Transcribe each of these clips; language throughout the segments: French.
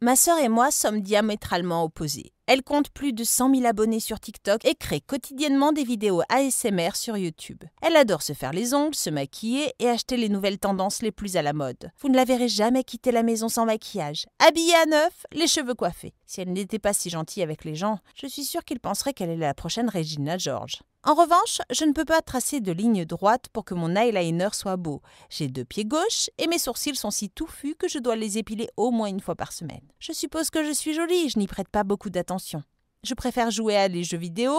Ma sœur et moi sommes diamétralement opposés. Elle compte plus de 100 000 abonnés sur TikTok et crée quotidiennement des vidéos ASMR sur YouTube. Elle adore se faire les ongles, se maquiller et acheter les nouvelles tendances les plus à la mode. Vous ne la verrez jamais quitter la maison sans maquillage, habillée à neuf, les cheveux coiffés. Si elle n'était pas si gentille avec les gens, je suis sûre qu'ils penseraient qu'elle est la prochaine Regina George. En revanche, je ne peux pas tracer de ligne droite pour que mon eyeliner soit beau. J'ai 2 pieds gauches et mes sourcils sont si touffus que je dois les épiler au moins une fois par semaine. Je suppose que je suis jolie, je n'y prête pas beaucoup d'attention. Je préfère jouer à des jeux vidéo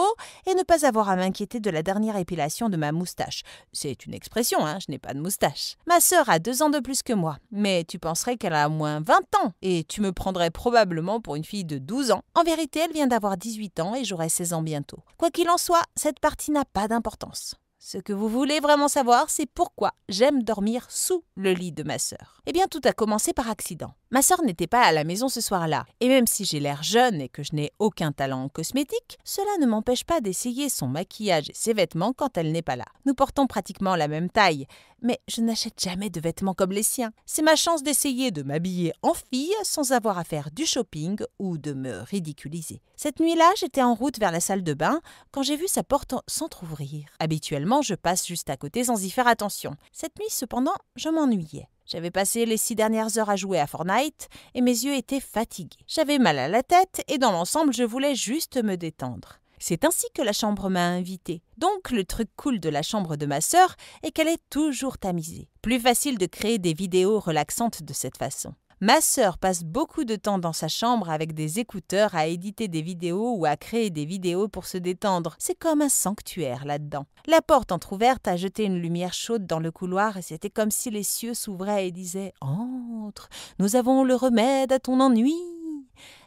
et ne pas avoir à m'inquiéter de la dernière épilation de ma moustache. C'est une expression, je n'ai pas de moustache. Ma sœur a 2 ans de plus que moi, mais tu penserais qu'elle a au moins 20 ans et tu me prendrais probablement pour une fille de 12 ans. En vérité, elle vient d'avoir 18 ans et j'aurai 16 ans bientôt. Quoi qu'il en soit, cette partie n'a pas d'importance. Ce que vous voulez vraiment savoir, c'est pourquoi j'aime dormir sous le lit de ma sœur. Eh bien, tout a commencé par accident. Ma sœur n'était pas à la maison ce soir-là, et même si j'ai l'air jeune et que je n'ai aucun talent en cosmétique, cela ne m'empêche pas d'essayer son maquillage et ses vêtements quand elle n'est pas là. Nous portons pratiquement la même taille, mais je n'achète jamais de vêtements comme les siens. C'est ma chance d'essayer de m'habiller en fille sans avoir à faire du shopping ou de me ridiculiser. Cette nuit-là, j'étais en route vers la salle de bain quand j'ai vu sa porte s'entrouvrir. Habituellement, je passe juste à côté sans y faire attention. Cette nuit, cependant, je m'ennuyais. J'avais passé les 6 dernières heures à jouer à Fortnite et mes yeux étaient fatigués. J'avais mal à la tête et dans l'ensemble, je voulais juste me détendre. C'est ainsi que la chambre m'a invitée. Donc, le truc cool de la chambre de ma sœur est qu'elle est toujours tamisée. Plus facile de créer des vidéos relaxantes de cette façon. Ma sœur passe beaucoup de temps dans sa chambre avec des écouteurs à éditer des vidéos ou à créer des vidéos pour se détendre. C'est comme un sanctuaire là-dedans. La porte entr'ouverte a jeté une lumière chaude dans le couloir et c'était comme si les cieux s'ouvraient et disaient « Entre, nous avons le remède à ton ennui ».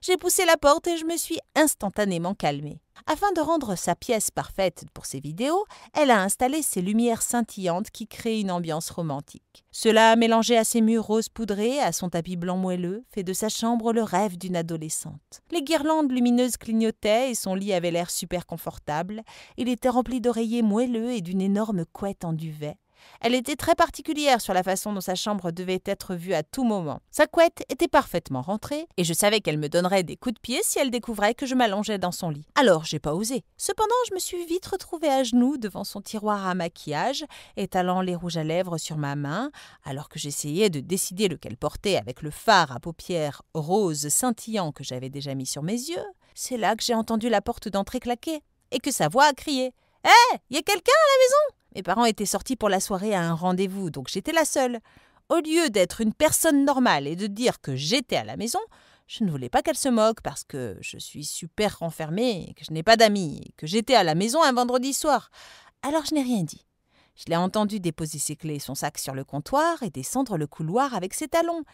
J'ai poussé la porte et je me suis instantanément calmée. Afin de rendre sa pièce parfaite pour ses vidéos, elle a installé ses lumières scintillantes qui créent une ambiance romantique. Cela, mélangé à ses murs roses poudrés, à son tapis blanc moelleux, fait de sa chambre le rêve d'une adolescente. Les guirlandes lumineuses clignotaient et son lit avait l'air super confortable. Il était rempli d'oreillers moelleux et d'une énorme couette en duvet. Elle était très particulière sur la façon dont sa chambre devait être vue à tout moment. Sa couette était parfaitement rentrée et je savais qu'elle me donnerait des coups de pied si elle découvrait que je m'allongeais dans son lit. Alors, j'ai pas osé. Cependant, je me suis vite retrouvée à genoux devant son tiroir à maquillage, étalant les rouges à lèvres sur ma main, alors que j'essayais de décider lequel porter avec le fard à paupières roses scintillant que j'avais déjà mis sur mes yeux. C'est là que j'ai entendu la porte d'entrée claquer et que sa voix a crié « Hé, y a quelqu'un à la maison ?» Mes parents étaient sortis pour la soirée à un rendez-vous, donc j'étais la seule. Au lieu d'être une personne normale et de dire que j'étais à la maison, je ne voulais pas qu'elle se moque parce que je suis super renfermée et que je n'ai pas d'amis et que j'étais à la maison un vendredi soir. Alors je n'ai rien dit. Je l'ai entendu déposer ses clés et son sac sur le comptoir et descendre le couloir avec ses talons.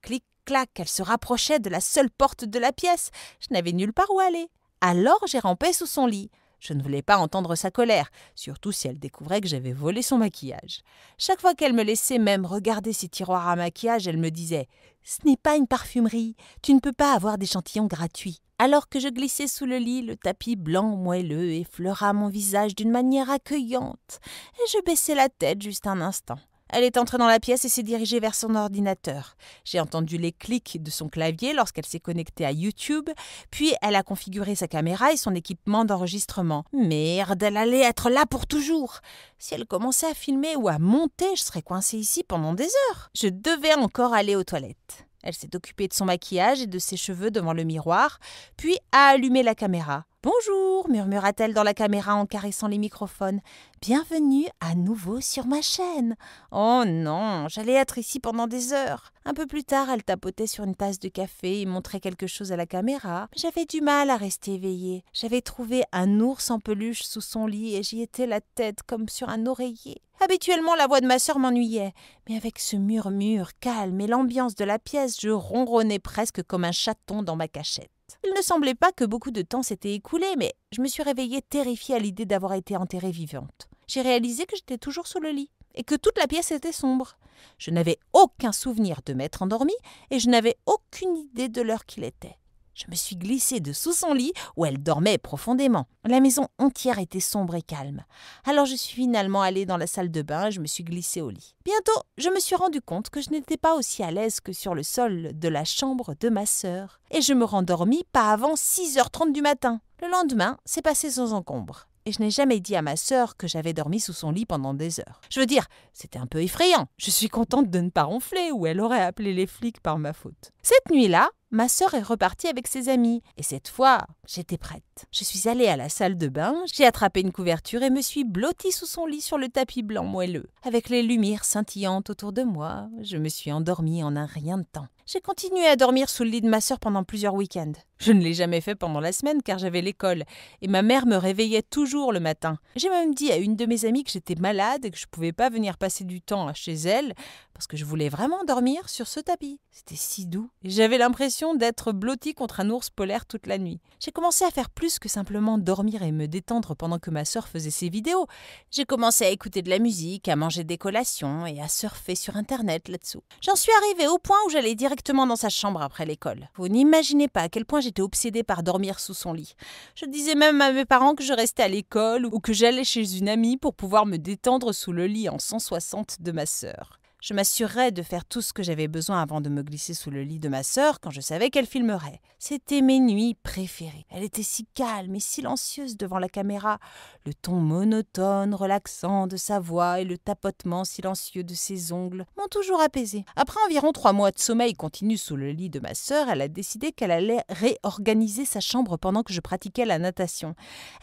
Clic-clac, elle se rapprochait de la seule porte de la pièce. Je n'avais nulle part où aller. Alors j'ai rampé sous son lit. Je ne voulais pas entendre sa colère, surtout si elle découvrait que j'avais volé son maquillage. Chaque fois qu'elle me laissait même regarder ses tiroirs à maquillage, elle me disait « Ce n'est pas une parfumerie, tu ne peux pas avoir d'échantillons gratuits ». Alors que je glissais sous le lit, le tapis blanc moelleux effleura mon visage d'une manière accueillante, et je baissai la tête juste un instant. Elle est entrée dans la pièce et s'est dirigée vers son ordinateur. J'ai entendu les clics de son clavier lorsqu'elle s'est connectée à YouTube, puis elle a configuré sa caméra et son équipement d'enregistrement. Merde, elle allait être là pour toujours. Si elle commençait à filmer ou à monter, je serais coincée ici pendant des heures. Je devais encore aller aux toilettes. Elle s'est occupée de son maquillage et de ses cheveux devant le miroir, puis a allumé la caméra. « Bonjour » murmura-t-elle dans la caméra en caressant les microphones. « Bienvenue à nouveau sur ma chaîne. » Oh non, j'allais être ici pendant des heures. Un peu plus tard, elle tapotait sur une tasse de café et montrait quelque chose à la caméra. J'avais du mal à rester éveillée. J'avais trouvé un ours en peluche sous son lit et j'y étais la tête comme sur un oreiller. Habituellement, la voix de ma sœur m'ennuyait, mais avec ce murmure calme et l'ambiance de la pièce, je ronronnais presque comme un chaton dans ma cachette. Il ne semblait pas que beaucoup de temps s'était écoulé, mais je me suis réveillée terrifiée à l'idée d'avoir été enterrée vivante. J'ai réalisé que j'étais toujours sous le lit et que toute la pièce était sombre. Je n'avais aucun souvenir de m'être endormie et je n'avais aucune idée de l'heure qu'il était. Je me suis glissée dessous son lit où elle dormait profondément. La maison entière était sombre et calme. Alors je suis finalement allée dans la salle de bain et je me suis glissée au lit. Bientôt, je me suis rendu compte que je n'étais pas aussi à l'aise que sur le sol de la chambre de ma sœur. Et je me rendormis pas avant 6h30 du matin. Le lendemain, c'est passé sans encombre. Et je n'ai jamais dit à ma sœur que j'avais dormi sous son lit pendant des heures. Je veux dire, c'était un peu effrayant. Je suis contente de ne pas ronfler ou elle aurait appelé les flics par ma faute. Cette nuit-là, ma sœur est repartie avec ses amis. Et cette fois, j'étais prête. Je suis allée à la salle de bain, j'ai attrapé une couverture et me suis blottie sous son lit sur le tapis blanc moelleux. Avec les lumières scintillantes autour de moi, je me suis endormie en un rien de temps. J'ai continué à dormir sous le lit de ma sœur pendant plusieurs week-ends. Je ne l'ai jamais fait pendant la semaine car j'avais l'école et ma mère me réveillait toujours le matin. J'ai même dit à une de mes amies que j'étais malade et que je ne pouvais pas venir passer du temps chez elle parce que je voulais vraiment dormir sur ce tapis. C'était si doux et j'avais l'impression d'être blottie contre un ours polaire toute la nuit. J'ai commencé à faire plus que simplement dormir et me détendre pendant que ma sœur faisait ses vidéos. J'ai commencé à écouter de la musique, à manger des collations et à surfer sur Internet là-dessous. J'en suis arrivée au point où j'allais directement dans sa chambre après l'école. Vous n'imaginez pas à quel point j'étais obsédée par dormir sous son lit. Je disais même à mes parents que je restais à l'école ou que j'allais chez une amie pour pouvoir me détendre sous le lit en 160 de ma sœur. Je m'assurerais de faire tout ce que j'avais besoin avant de me glisser sous le lit de ma sœur quand je savais qu'elle filmerait. C'était mes nuits préférées. Elle était si calme et silencieuse devant la caméra. Le ton monotone, relaxant de sa voix et le tapotement silencieux de ses ongles m'ont toujours apaisée. Après environ 3 mois de sommeil continu sous le lit de ma sœur, elle a décidé qu'elle allait réorganiser sa chambre pendant que je pratiquais la natation.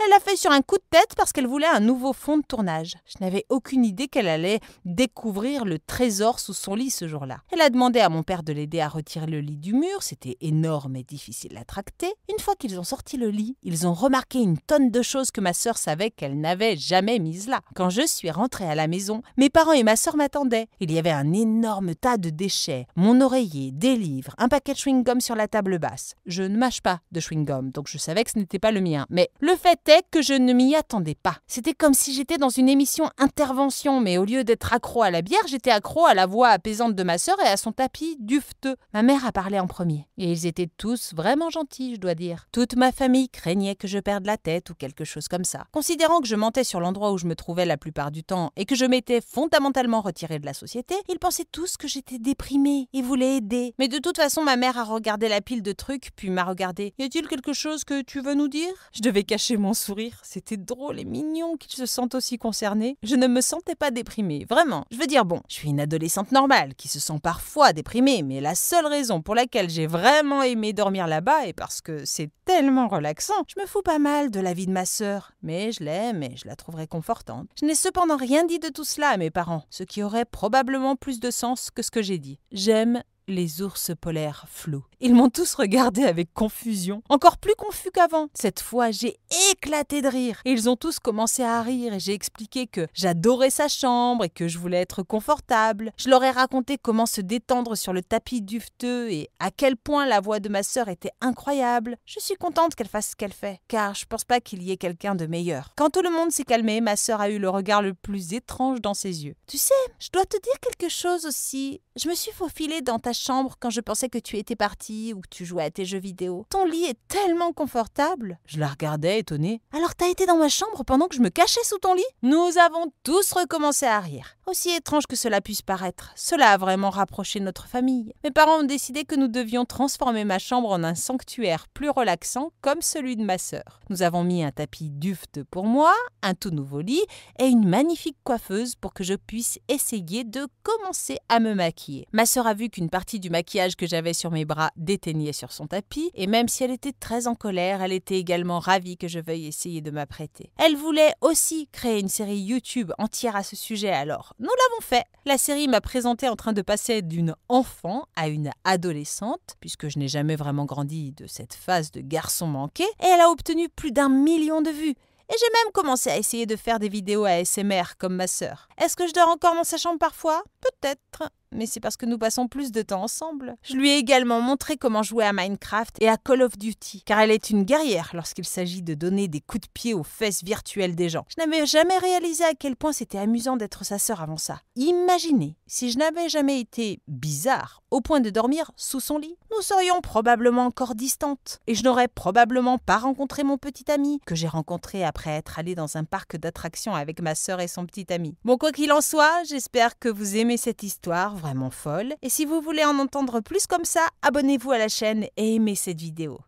Elle l'a fait sur un coup de tête parce qu'elle voulait un nouveau fond de tournage. Je n'avais aucune idée qu'elle allait découvrir le trésor sous son lit ce jour-là. Elle a demandé à mon père de l'aider à retirer le lit du mur, c'était énorme et difficile à tracter. Une fois qu'ils ont sorti le lit, ils ont remarqué une tonne de choses que ma sœur savait qu'elle n'avait jamais mises là. Quand je suis rentrée à la maison, mes parents et ma sœur m'attendaient. Il y avait un énorme tas de déchets, mon oreiller, des livres, un paquet de chewing-gum sur la table basse. Je ne mâche pas de chewing-gum, donc je savais que ce n'était pas le mien. Mais le fait est que je ne m'y attendais pas. C'était comme si j'étais dans une émission intervention, mais au lieu d'être accro à la bière, j'étais accro à la voix apaisante de ma sœur et à son tapis dufteux. Ma mère a parlé en premier. Et ils étaient tous vraiment gentils, je dois dire. Toute ma famille craignait que je perde la tête ou quelque chose comme ça. Considérant que je mentais sur l'endroit où je me trouvais la plupart du temps et que je m'étais fondamentalement retirée de la société, ils pensaient tous que j'étais déprimée et voulaient aider. Mais de toute façon, ma mère a regardé la pile de trucs puis m'a regardé. Y a-t-il quelque chose que tu veux nous dire? Je devais cacher mon sourire. C'était drôle et mignon qu'ils se sentent aussi concernés. Je ne me sentais pas déprimée, vraiment. Je veux dire, bon, je suis une adolescente normale qui se sent parfois déprimée, mais la seule raison pour laquelle j'ai vraiment aimé dormir là-bas est parce que c'est tellement relaxant. Je me fous pas mal de la vie de ma sœur, mais je l'aime et je la trouverai confortante. Je n'ai cependant rien dit de tout cela à mes parents, ce qui aurait probablement plus de sens que ce que j'ai dit. J'aime les ours polaires flous. Ils m'ont tous regardé avec confusion, encore plus confus qu'avant. Cette fois, j'ai éclaté de rire. Et ils ont tous commencé à rire et j'ai expliqué que j'adorais sa chambre et que je voulais être confortable. Je leur ai raconté comment se détendre sur le tapis dufteux et à quel point la voix de ma sœur était incroyable. Je suis contente qu'elle fasse ce qu'elle fait, car je pense pas qu'il y ait quelqu'un de meilleur. Quand tout le monde s'est calmé, ma sœur a eu le regard le plus étrange dans ses yeux. Tu sais, je dois te dire quelque chose aussi. Je me suis faufilée dans ta chambre quand je pensais que tu étais partie ou que tu jouais à tes jeux vidéo. Ton lit est tellement confortable. Je la regardais étonnée. Alors t'as été dans ma chambre pendant que je me cachais sous ton lit? Nous avons tous recommencé à rire. Aussi étrange que cela puisse paraître, cela a vraiment rapproché notre famille. Mes parents ont décidé que nous devions transformer ma chambre en un sanctuaire plus relaxant comme celui de ma sœur. Nous avons mis un tapis dufteux pour moi, un tout nouveau lit et une magnifique coiffeuse pour que je puisse essayer de commencer à me maquiller. Ma sœur a vu qu'une partie du maquillage que j'avais sur mes bras déteignait sur son tapis et même si elle était très en colère, elle était également ravie que je veuille essayer de m'apprêter. Elle voulait aussi créer une série YouTube entière à ce sujet alors. Nous l'avons fait. La série m'a présentée en train de passer d'une enfant à une adolescente, puisque je n'ai jamais vraiment grandi de cette phase de garçon manqué, et elle a obtenu plus d'1 million de vues. Et j'ai même commencé à essayer de faire des vidéos ASMR comme ma sœur. Est-ce que je dors encore dans sa chambre parfois? Peut-être. mais c'est parce que nous passons plus de temps ensemble. Je lui ai également montré comment jouer à Minecraft et à Call of Duty, car elle est une guerrière lorsqu'il s'agit de donner des coups de pied aux fesses virtuelles des gens. Je n'avais jamais réalisé à quel point c'était amusant d'être sa sœur avant ça. Imaginez si je n'avais jamais été bizarre au point de dormir sous son lit. Nous serions probablement encore distantes et je n'aurais probablement pas rencontré mon petit ami que j'ai rencontré après être allé dans un parc d'attractions avec ma sœur et son petit ami. Bon, quoi qu'il en soit, j'espère que vous aimez cette histoire vraiment folle et si vous voulez en entendre plus comme ça, abonnez-vous à la chaîne et aimez cette vidéo.